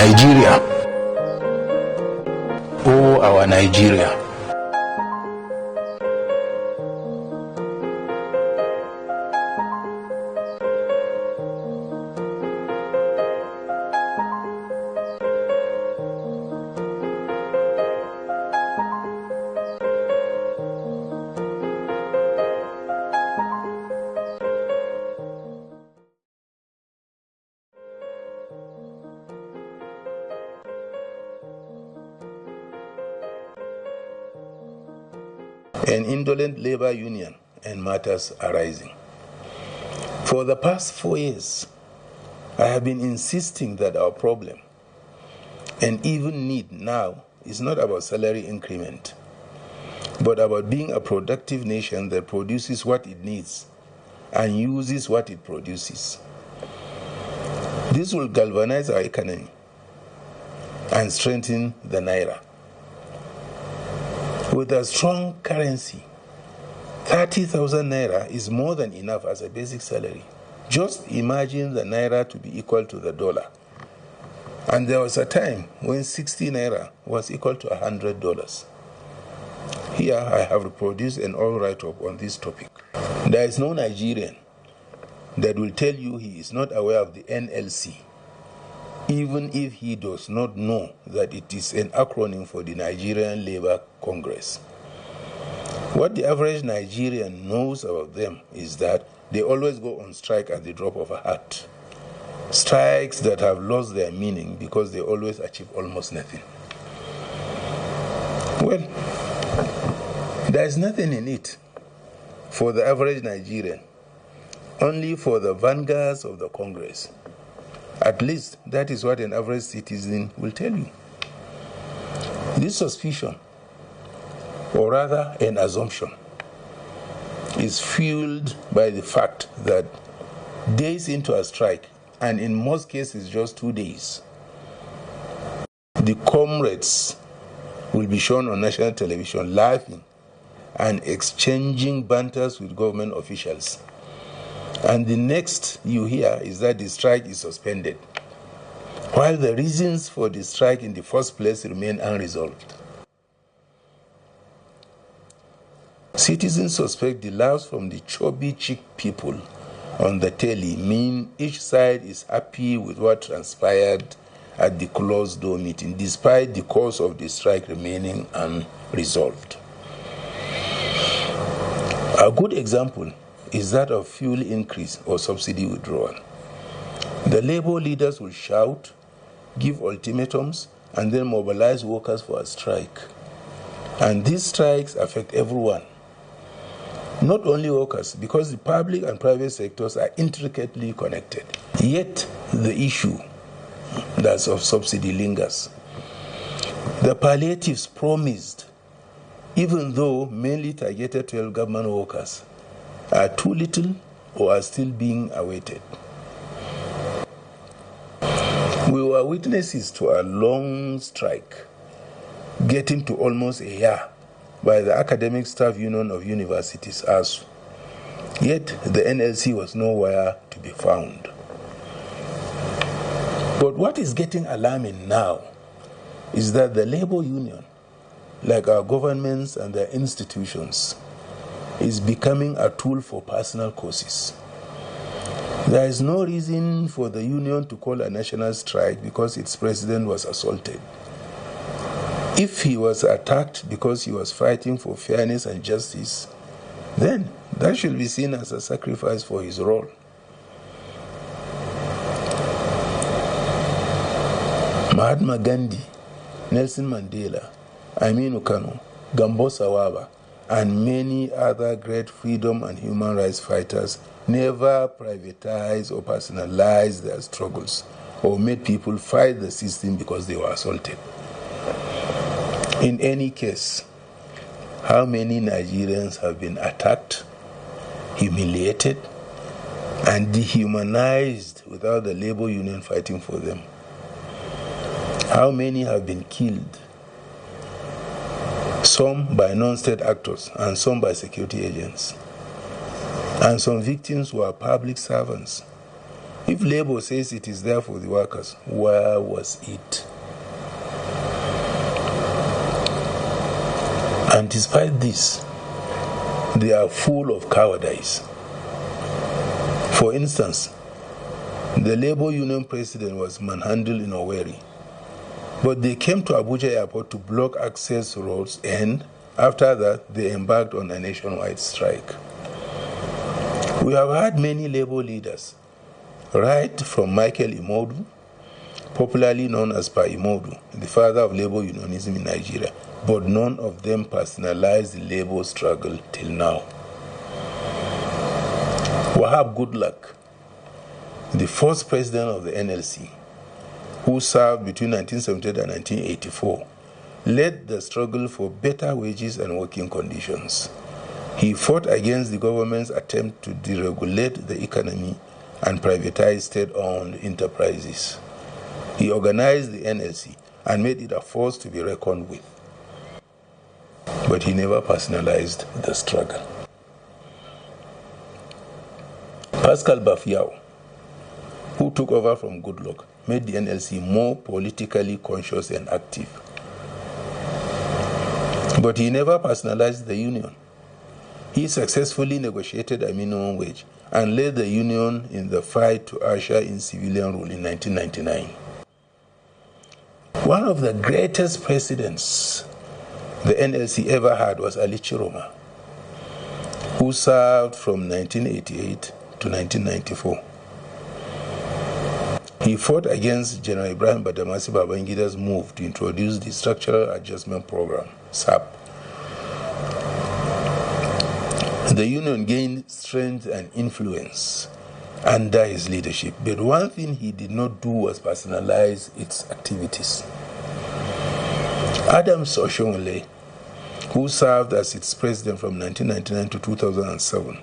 Nigeria, oh our Nigeria. An indolent labor union and matters arising. For the past 4 years, I have been insisting that our problem and even need now is not about salary increment, but about being a productive nation that produces what it needs and uses what it produces. This will galvanize our economy and strengthen the naira. With a strong currency, 30,000 naira is more than enough as a basic salary. Just imagine the naira to be equal to the dollar. And there was a time when 60 naira was equal to $100. Here I have reproduced an oral write-up on this topic. There is no Nigerian that will tell you he is not aware of the NLC, even if he does not know that it is an acronym for the Nigerian Labour Congress. What the average Nigerian knows about them is that they always go on strike at the drop of a hat. Strikes that have lost their meaning because they always achieve almost nothing. Well, there is nothing in it for the average Nigerian, only for the vanguards of the Congress. At least that is what an average citizen will tell you. This suspicion, or rather an assumption, is fueled by the fact that days into a strike, and in most cases just 2 days, the comrades will be shown on national television laughing and exchanging banters with government officials. And the next you hear is that the strike is suspended, while the reasons for the strike in the first place remain unresolved. Citizens suspect the laughs from the chubby cheek people on the telly mean each side is happy with what transpired at the closed door meeting, despite the cause of the strike remaining unresolved. A good example is that of fuel increase or subsidy withdrawal. The labor leaders will shout, give ultimatums, and then mobilize workers for a strike. And these strikes affect everyone, not only workers, because the public and private sectors are intricately connected. Yet the issue, that's of subsidy, lingers. The palliatives promised, even though mainly targeted to help government workers, are too little or are still being awaited. We were witnesses to a long strike, getting to almost a year, by the Academic Staff Union of Universities, ASU. Yet the NLC was nowhere to be found. But what is getting alarming now is that the labor union, like our governments and their institutions, is becoming a tool for personal causes. There is no reason for the union to call a national strike because its president was assaulted. If he was attacked because he was fighting for fairness and justice, then that should be seen as a sacrifice for his role. Mahatma Gandhi, Nelson Mandela, Aminu Kano, Gambo Sawaba, and many other great freedom and human rights fighters never privatized or personalized their struggles or made people fight the system because they were assaulted. In any case, how many Nigerians have been attacked, humiliated, and dehumanized without the labor union fighting for them? How many have been killed? Some by non-state actors and some by security agents. And some victims were public servants If Labour says it is there for the workers, where was it? And despite this, they are full of cowardice. For instance, the Labour Union president was manhandled in Owerri, but they came to Abuja airport to block access roads, and after that, they embarked on a nationwide strike. We have had many Labour leaders, right from Michael Imodu, popularly known as Pa Imodu, the father of Labour unionism in Nigeria, but none of them personalized the Labour struggle till now. Wahab Goodluck, the first president of the NLC, who served between 1978 and 1984, led the struggle for better wages and working conditions. He fought against the government's attempt to deregulate the economy and privatize state-owned enterprises. He organized the NLC and made it a force to be reckoned with. But he never personalized the struggle. Pascal Bafiao, who took over from Goodluck, made the NLC more politically conscious and active. But he never personalized the union. He successfully negotiated a minimum wage and led the union in the fight to usher in civilian rule in 1999. One of the greatest presidents the NLC ever had was Ali Chiroma, who served from 1988 to 1994. He fought against General Ibrahim Badamasi Babangida's move to introduce the Structural Adjustment Program, SAP. The union gained strength and influence under his leadership, but one thing he did not do was personalize its activities. Adams Oshomole, who served as its president from 1999 to 2007,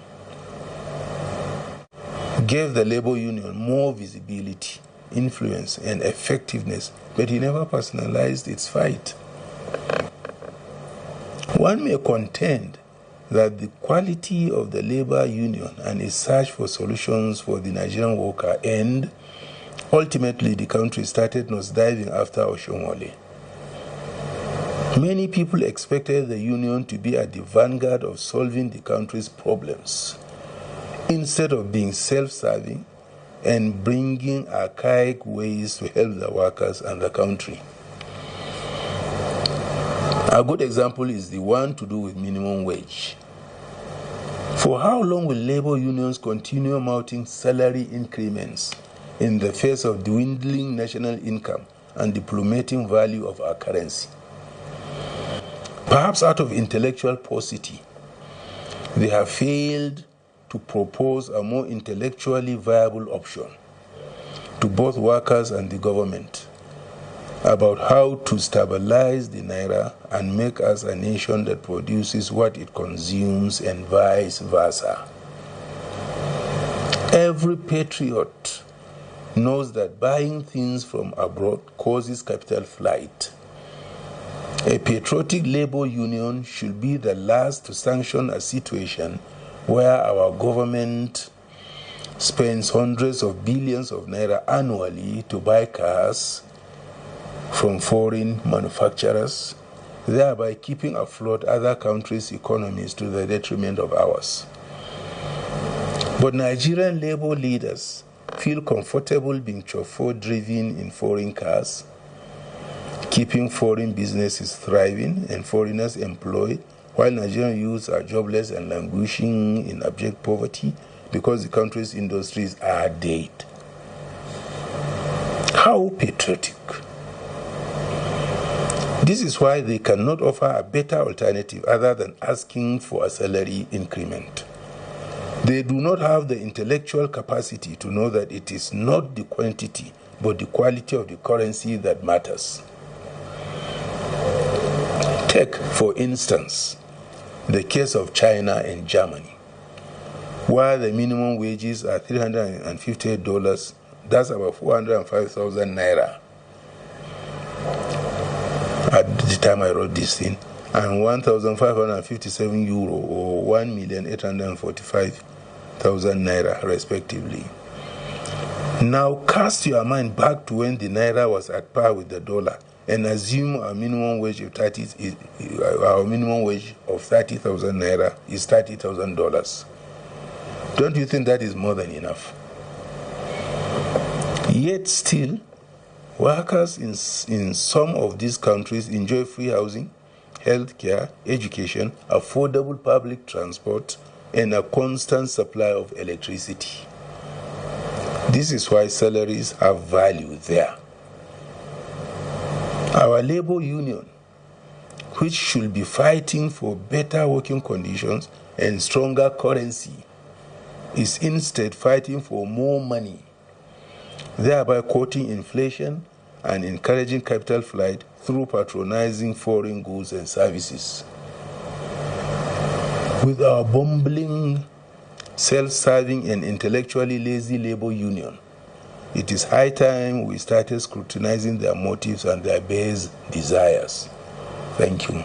gave the labor union more visibility, influence, and effectiveness, but he never personalized its fight. One may contend that the quality of the labor union and its search for solutions for the Nigerian worker, and ultimately the country started nosediving after Oshomole. Many people expected the union to be at the vanguard of solving the country's problems, instead of being self-serving and bringing archaic ways to help the workers and the country. A good example is the one to do with minimum wage. For how long will labor unions continue mounting salary increments in the face of dwindling national income and the plummeting value of our currency? Perhaps out of intellectual paucity, they have failed to propose a more intellectually viable option to both workers and the government about how to stabilize the naira and make us a nation that produces what it consumes and vice versa. Every patriot knows that buying things from abroad causes capital flight. A patriotic labor union should be the last to sanction a situation where our government spends hundreds of billions of naira annually to buy cars from foreign manufacturers, thereby keeping afloat other countries' economies to the detriment of ours. But Nigerian labor leaders feel comfortable being chauffeur-driven in foreign cars, keeping foreign businesses thriving and foreigners employed, while Nigerian youths are jobless and languishing in abject poverty because the country's industries are dead. How patriotic! This is why they cannot offer a better alternative other than asking for a salary increment. They do not have the intellectual capacity to know that it is not the quantity but the quality of the currency that matters. Take, for instance, the case of China and Germany, where the minimum wages are $358, that's about 405,000 naira at the time I wrote this thing, and 1,557 euro or 1,845,000 naira respectively. Now cast your mind back to when the naira was at par with the dollar and assume our minimum wage of 30,000 naira is $30,000. Don't you think that is more than enough? Yet still, workers in some of these countries enjoy free housing, health care, education, affordable public transport, and a constant supply of electricity. This is why salaries have value there. Our labor union, which should be fighting for better working conditions and stronger currency, is instead fighting for more money, thereby courting inflation and encouraging capital flight through patronizing foreign goods and services. With our bumbling, self-serving and intellectually lazy labor union, it is high time we started scrutinizing their motives and their base desires. Thank you.